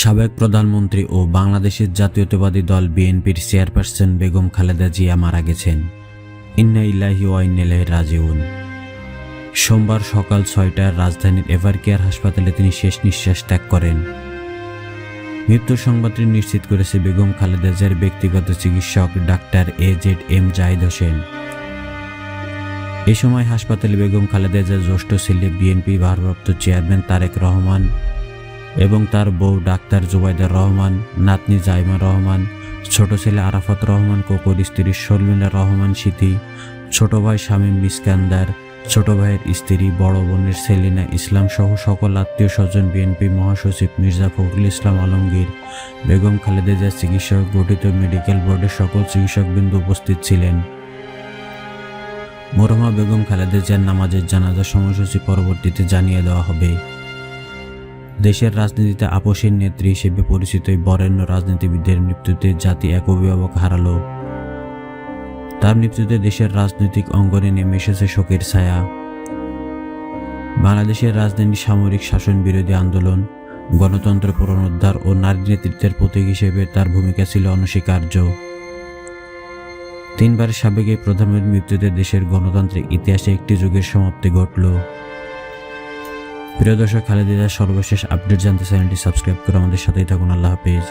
সাবেক প্রধানমন্ত্রী ও বাংলাদেশের জাতীয়তাবাদী দল বিএনপির চেয়ারপারসন বেগম খালেদা জিয়া মারা গেছেন। ইন্না ইল্লাহি ওয়া ইন্না ইলাইহি রাজিউন। সোমবার সকাল ৬টায় রাজধানীর এভারকেয়ার হাসপাতালে তিনি শেষ নিঃশ্বাস ত্যাগ করেন। মৃত্যুর সংবাদটি নিশ্চিত করেছে বেগম খালেদা জিয়ার ব্যক্তিগত চিকিৎসক ডাক্তার AZM জাহিদ হোসেন। এ সময় হাসপাতালে বেগম খালেদা জিয়ার জ্যেষ্ঠ ছেলে বিএনপি ভারপ্রাপ্ত চেয়ারম্যান তারেক রহমান এবং তার বউ ডাক্তার জুবাইদা রহমান, নাতনি জাইমা রহমান, ছোট ছেলে আরাফাত রহমান কোকর, স্ত্রী শর্মিলা রহমান সিথি, ছোট ভাই শামীম মিসকান্দার, ছোট ভাইয়ের স্ত্রী, বড় বোনের সেলিনা ইসলাম সহ সকল আত্মীয় স্বজন, বিএনপি মহাসচিব মির্জা ফখরুল ইসলাম আলমগীর, বেগম খালেদা জিয়ার চিকিৎসক গঠিত মেডিকেল বোর্ডের সকল চিকিৎসকবৃন্দ উপস্থিত ছিলেন। মরহুমা বেগম খালেদা জিয়ার নামাজের জানাজা সময়সূচি পরবর্তীতে জানিয়ে দেওয়া হবে। দেশের রাজনীতিতে আপসের নেত্রী হিসেবে পরিচিত এই বরেণ্য রাজনীতিবিদের মৃত্যুতে জাতি এক অভিভাবক হারালো। তার মৃত্যুতে দেশের রাজনৈতিক অঙ্গনে নেমে এসেছে শোকের ছায়া। বাংলাদেশের রাজধানী সামরিক শাসন বিরোধী আন্দোলন, গণতন্ত্র পুনরুদ্ধার ও নারী নেতৃত্বের প্রতীক হিসেবে তার ভূমিকা ছিল অনস্বীকার্য। তিনবার সাবেক এই প্রধানমন্ত্রীর মৃত্যুতে দেশের গণতান্ত্রিক ইতিহাসে একটি যুগের সমাপ্তি ঘটল। প্রিয় দর্শক, খালেদা জিয়ার সর্বশেষ আপডেট জানতে চ্যানেলটি সাবস্ক্রাইব করে আমাদের সাথেই থাকুন। আল্লাহ হাফেজ।